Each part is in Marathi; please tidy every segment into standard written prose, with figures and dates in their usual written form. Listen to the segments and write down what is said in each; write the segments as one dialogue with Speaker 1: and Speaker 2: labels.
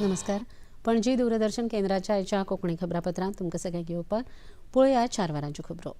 Speaker 1: नमस्कार. पणजी दूरदर्शन केंद्राच्या आयच्या कोंकणी खबरापत्रांत तुमकां सगळ्यांक येवपाक पळोवया 4 वरांच्यो खबरो.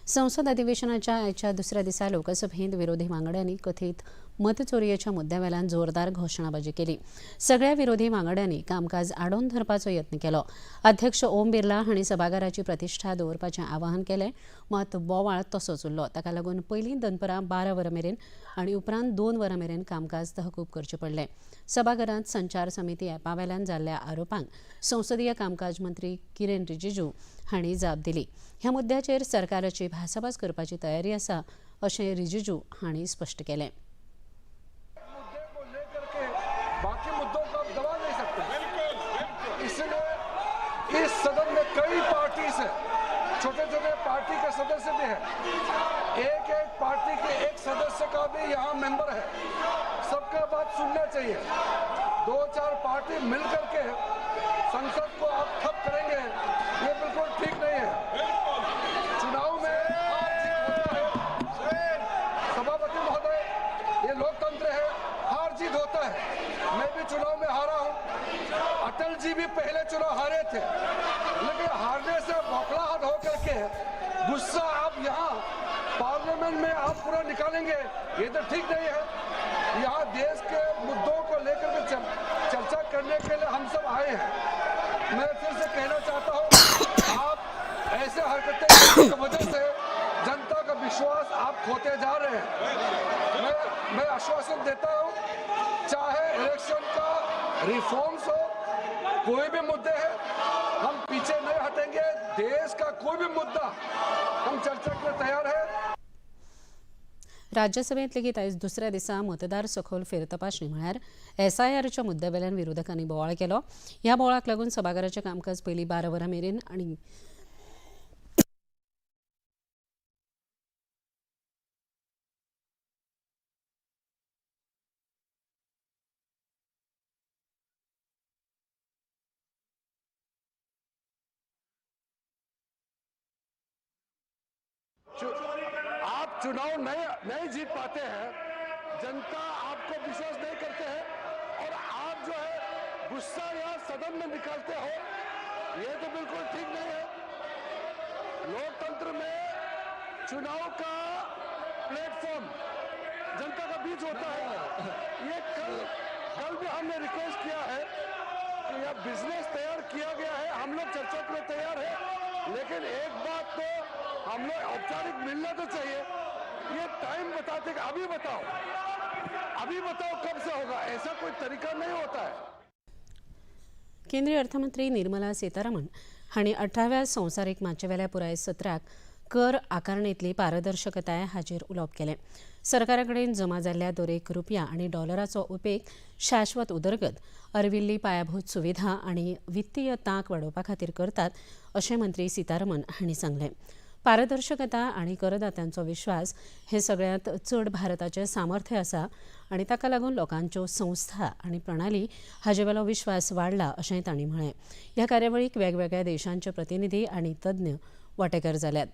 Speaker 1: संसद अधिवेशनाच्या आयच्या दुसऱ्या दिसा लोकसभेत विरोधी वांगड्यांनी कथीत मतचोरयेच्या मुद्द्यावेल्यान जोरदार घोशणाबाजी केली. सगळ्या विरोधी वांगड्यांनी कामकाज आडोवन धरपाचो यत्न केलो. अध्यक्ष ओम बिर्ला हांणी सभाघराची प्रतिश्ठा दवरपाचें आवाहन केलें, मात बोवाळ तसोच उरलो. ताका लागून पयलीं दनपरां 12 वरां मेरेन आनी उपरांत 2 वरां मेरेन कामकाज तहकूब करचें पडलें. सभाघरांत संचार समिती ॲपावेल्यान जाल्ल्या आरोपांक संसदीय कामकाज मंत्री किरेन रिजिजू हांणी जाप दिली. ह्या मुद्द्याचेर सरकाराची भासाभास करपाची तयारी आसा अशें रिजिजू हांणी स्पश्ट केलें.
Speaker 2: बाकी मुद्दों को आप दबा नहीं सकते. इसलिए इस सदन में कई पार्टी से छोटे छोटे पार्टी के सदस्य भी हैं. एक एक पार्टी के एक सदस्य का भी यहाँ मेंबर है. सबका बात सुनना चाहिए. 2-4 पार्टी मिलकर के संसद को आप ठप करेंगे, ये बिल्कुल ठीक नहीं है. चुनाव में सभापति महोदय, ये लोकतंत्र है, हार जीत होता है. मैं भी चुनाव में हारा हूं. अटल जी भी पहले चुनाव हारे थे, लेकिन हारने से बौखलाहट होकर के गुस्सा आप यहाँ पार्लियामेंट में आप पूरा निकालेंगे, ये तो ठीक नहीं है. यहाँ देश के मुद्दों को लेकर के चर्चा करने के लिए हम सब आए हैं. मैं फिर से कहना चाहता हूँ, आप ऐसे हरकतें करने की वजह से जनता का विश्वास आप खोते जा रहे हैं. मैं आश्वासन देता हूँ, चाहे इलेक्शन का रिफॉर्म्स हो, कोई भी मुद्दे हैं, हम पीछे नहीं हटेंगे. देश का कोई भी मुद्दा हम चर्चा के लिए तैयार है.
Speaker 1: राज्यसभेत लेगीत आयज दुसऱ्या दिसा मतदार सखोल फेरतपासणी म्हळ्यार SIRच्या मुद्द्यावेल्यान विरोधकांनी बोवाळ केलो. ह्या बोवाळाक लागून सभाघराचें कामकाज पयलीं 12 वरां मेरेन आनी
Speaker 2: आप चुनाव नहीं जीत पाते हैं, जनता आपको विश्वास नहीं करते हैं, और आप जो है गुस्सा यहाँ सदन में निकालते हो, ये तो बिल्कुल ठीक नहीं है. लोकतंत्र में चुनाव का प्लेटफॉर्म जनता का बीच होता है. ये कल भी हमने रिक्वेस्ट किया है कि यह बिजनेस तैयार किया गया है, हम लोग चर्चा के लिए तैयार है, लेकिन एक बात तो हम लोग औपचारिक मिलना तो चाहिए. ये टाइम बताते कि अभी बताओ कब से होगा, ऐसा कोई तरीका नहीं होता है.
Speaker 1: केंद्रीय अर्थमंत्री निर्मला सीतारामन हांणी 18व्या संवसारीक माचयेवेल्या पुराय सत्राक कर आकारणींतली पारदर्शकताय हाचेर उलोवप केलें. सरकारा कडेन जमा जाल्ल्या दरेक रुपया आनी डॉलराचो उपेग शाश्वत उदरगत, अरविल्ली पायाभूत सुविधा आनी वित्तीय तांक वाडोवपा खातीर करतात अशें मंत्री सीतारामन हांणी सांगलें. पारदर्शकता आनी करदात्यांचो विश्वास हे सगळ्यांत चड भारताचें सामर्थ्य आसा आनी ताका लागून लोकांच्यो संस्था आनी प्रणाली हाचेवेलो विश्वास वाडला अशेंय तांणी म्हळें. ह्या कार्यावळीक वेगवेगळ्या देशांचे प्रतिनिधी आनी तज्ञ वांटेकार जाल्यात.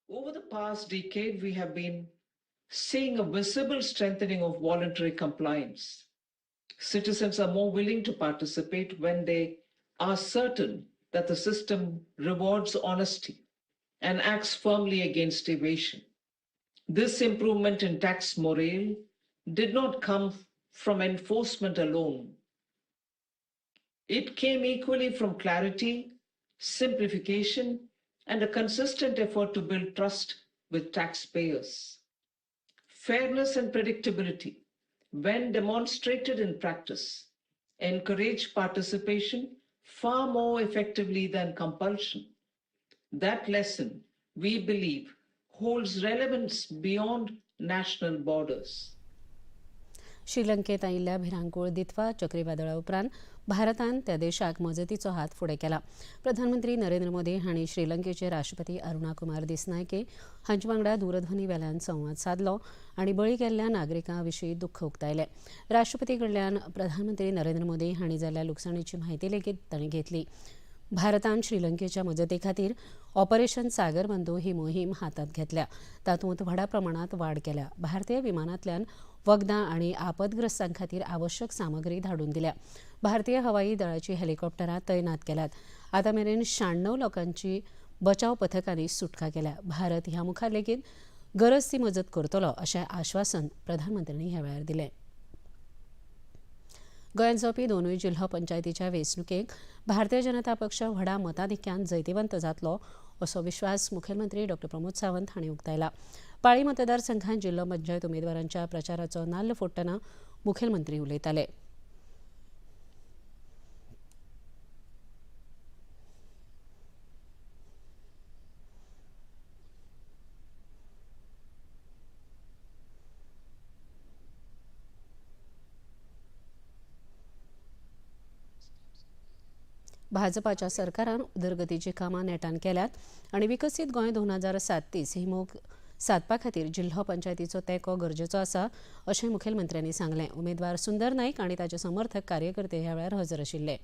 Speaker 3: Over the past decade, we have been seeing a visible strengthening of voluntary compliance. Citizens are more willing to participate when they are certain that the system rewards honesty and acts firmly against evasion. This improvement in tax morale did not come from enforcement alone. It came equally from clarity, simplification, and a consistent effort to build trust with taxpayers. Fairness and predictability, when demonstrated in practice, encourage participation far more effectively than compulsion. That lesson, we believe, holds relevance beyond national borders.
Speaker 1: श्रीलंकेत आयिल्ल्या भिरांकूळ दितवा चक्रीवादळा उपरांत भारतान त्या देशाक मजतीचो हात फुडें केला. प्रधानमंत्री नरेंद्र मोदी हांणी श्रीलंकेचे राष्ट्रपती अरुणा कुमार दिसनायके हांचे वांगडा दूरध्वनी वेल्यान संवाद साधलो आनी बळी गेल्ल्या नागरिकां विशीं दुख्ख उक्तायलें. राष्ट्रपती कडल्यान प्रधानमंत्री नरेंद्र मोदी हांणी जाल्ल्या लुकसाणीची म्हायती लेगीत तांणी घेतली. भारतान श्रीलंकेच्या मजते खातीर ऑपरेशन सागर बंधू ही मोहीम हातात घेतल्या. तातूंत व्हडा प्रमाणात वाड केल्या. भारतीय विमानांतल्यान वखदां आनी आपदग्रस्तां खातीर आवश्यक सामग्री धाडून दिल्या. भारतीय हवाई दळाची हेलिकॉप्टरां तैनात केल्यात. आतां मेरेन 96 लोकांची बचाव पथकांनी सुटका केल्या. भारत ह्या मुखार लेगीत गरज ती मजत करतलो अशें आश्वासन प्रधानमंत्र्यांनी ह्या वेळार दिलें. गोंयांत जावपी दोनूय जिल्हो पंचायतीच्या वेंचणुकेक भारतीय जनता पक्ष व्हडा मताधिक्यान जैतिवंत जातलो असो विश्वास मुखेलमंत्री डॉ प्रमोद सावंत हांणी उक्तायला. पाळी मतदारसंघात जिल्हो पंचायत उमेदवारांच्या प्रचाराचो नाल्ल फोडटना मुखेलमंत्री उलयताले. भाजपाच्या सरकारान उदरगतीची कामां नेटान केल्यात आनी विकसीत गोंय 2037 ही मोख सादपा खातीर जिल्हो पंचायतीचो तेंको गरजेचो आसा अशें मुखेलमंत्र्यांनी सांगलें. उमेदवार सुंदर नाईक आनी ताचे समर्थक कार्यकर्ते ह्या वेळार हजर आशिल्ले.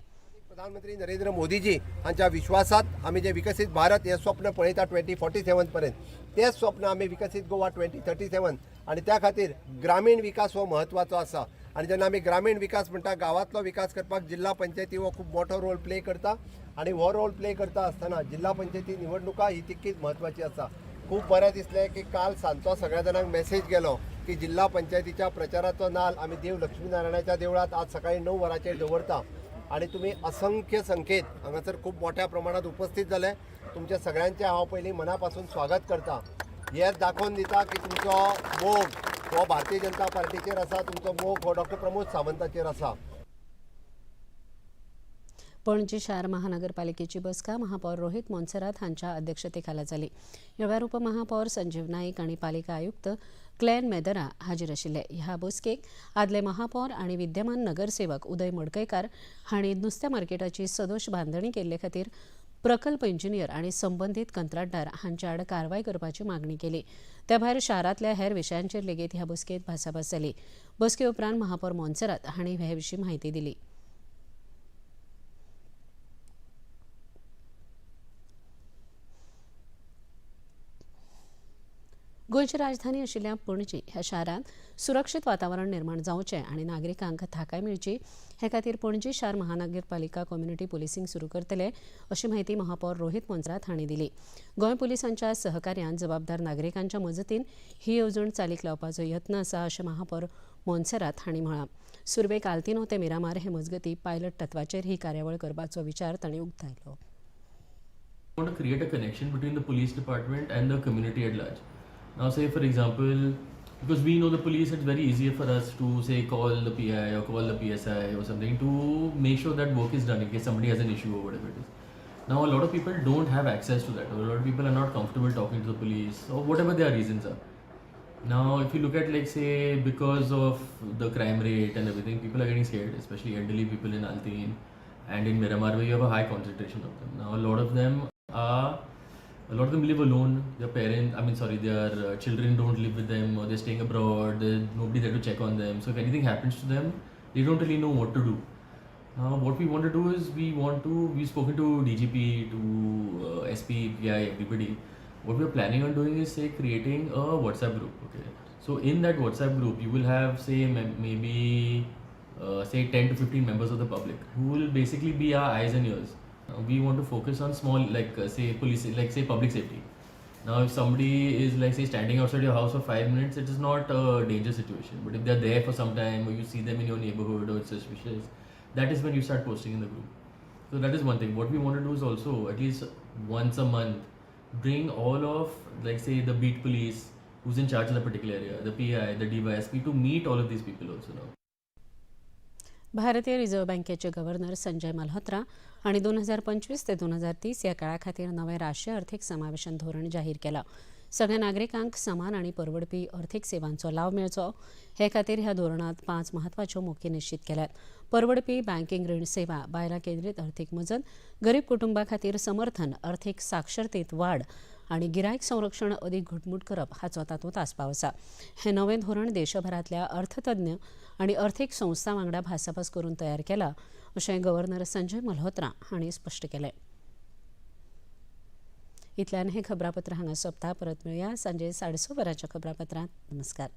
Speaker 4: प्रधानमंत्री नरेंद्र मोदीजी हांच्या विश्वासात आमी जे विकसीत भारत हे स्वप्न पळयता 2047 पर्यंत तेच स्वप्न आमी विकसीत गोवा 2037 आनी त्या खातीर ग्रामीण विकास हो म्हत्वाचो आसा. आनी जेन्ना आमी ग्रामीण विकास म्हणटा गांवांतलो विकास करपाक जिल्हा पंचायती हो खूब मोठो रोल प्ले करता आनी हो रोल प्ले करता आसतना जिल्हा पंचायती निवडणुका ही तितकीच म्हत्वाची आसा. खूब बरें दिसलें की काल सांजचो सगळ्या जाणांक मेसेज गेलो की जिल्हा पंचायतीच्या प्रचाराचो नाल आमी देव लक्ष्मीनारायणाच्या देवळात आज सकाळी 9 वरांचेर दवरता आनी तुमी असंख्य संख्येत हांगासर खूब मोठ्या प्रमाणात उपस्थित जाले. तुमच्या सगळ्यांचे हांव पयलीं मना पासून स्वागत करता. हेच दाखोवन दिता की तुमचो मोग हो भारतीय जनता पार्टीचेर आसा, तुमचो मोग हो डॉ प्रमोद सावंताचेर आसा.
Speaker 1: पणजी शार महानगरपालिकेची बसका महापौर रोहित मोन्सेरात हांच्या अध्यक्षतेखाला जाली. ह्या वेळार उपमहापौर संजीव नाईक आनी पालिका आयुक्त क्लॅन मेदरा हाजीर आशिल्ले. ह्या बसकेक आदले महापौर आनी विद्यमान नगरसेवक उदय मडकयकार हांणी नुस्त्या मार्केटाची सदोश बांदणी केल्ले खातीर प्रकल्प इंजिनियर आनी संबंदीत कंत्राटदार हांचे आड कारवाय करपाची मागणी केली. त्या भायर शारांतल्या हेर विशयांचेर लेगीत ह्या बसकेंत भासाभास जाली. बसके उपरांत महापौर मोन्सेरात हांणी हे विशीं म्हायती दिली. गोंयची राजधानी आशिल्ल्या पणजी ह्या शारांत सुरक्षीत वातावरण निर्माण जावचें आनी नागरिकांक थाकाय मेळची हे खातीर पणजी शार महानगरपालिका कम्युनिटी पुलिसिंग सुरू करतले अशी माहिती महापौर रोहित मोन्सेरात हांणी दिली. गोंय पुलिसांच्या सहकार्यान जबाबदार नागरिकांच्या मजतीन ही येवजण चालीक लावपाचो यत्न आसा अशें महापौर मोन्सेरात हांणी म्हळां. सुरवेक आल्तिनो ते मिरामार हे मजगती पायलट तत्वाचेर ही कार्यावळ करपाचो विचार तांणी उक्तायलो.
Speaker 5: I want to create a connection between the police department and the community at large. Now, say for example, because we know the police, it's very easier for us to say call the PI or call the PSI or something to make sure that work is done in case somebody has an issue or whatever it is. Now, a lot of people don't have access to that, or a lot of people are not comfortable talking to the police or whatever their reasons are. Now, if you look at, like, say, because of the crime rate and everything, people are getting scared, especially elderly people in Altin and in Miramar, where you have a high concentration of them. Now, a lot of them live alone. Their children don't live with them, or they're staying abroad. Nobody's there to check on them. So if anything happens to them, they don't really know what to do. Now, what we want to do is we've spoken to DGP, to SP, PI, everybody. What we're planning on doing is, say, creating a WhatsApp group. Okay. So in that WhatsApp group, you will have, say, maybe 10 to 15 members of the public who will basically be our eyes and ears. We want to focus on small, say police, say public safety. Now, if somebody is, like, say, standing outside your house for 5 minutes, it is not a dangerous situation. But if they're there for some time, or you see them in your neighborhood, or it's suspicious, that is when you start posting in the group. So that is one thing. What we want to do is also, at least once a month, bring all of, like, say, the beat police, who's in charge of the particular area, the PI, the DYSP, to meet all of these people also now.
Speaker 1: भारतीय रिझर्व्ह बँकेचे गव्हर्नर संजय मल्होत्रा हांणी 2025 ते 2030 ह्या काळा खातीर नवें राष्ट्रीय अर्थीक समावेशन धोरण जाहीर केलां. सगळ्या नागरिकांक समान आनी परवडपी अर्थीक सेवांचो लाव मेळचो हे खातीर ह्या धोरणांत 5 म्हत्वाच्यो मोखी निश्चित केल्यात. परवडपी बँकिंग रीण सेवा, बायलां केंद्रीत अर्थीक मजत, गरीब कुटुंबां खातीर समर्थन, अर्थीक साक्षरतेत वाड आनी गिरायक संरक्षण अदीक घटमूट करप हाचो तातूंत आस्पाव आसा. हें नवें धोरण देशभरांतल्या अर्थतज्ञ आनी अर्थीक संस्थां वांगडा भासाभास करून तयार केलां अशें गव्हर्नर संजय मल्होत्रा हांणी स्पश्ट केलें. इतल्यान हें खबरापत्र हांगा सोंपता. परत मेळुया सांजे 6:30 वरांच्या खबरापत्रांत. नमस्कार.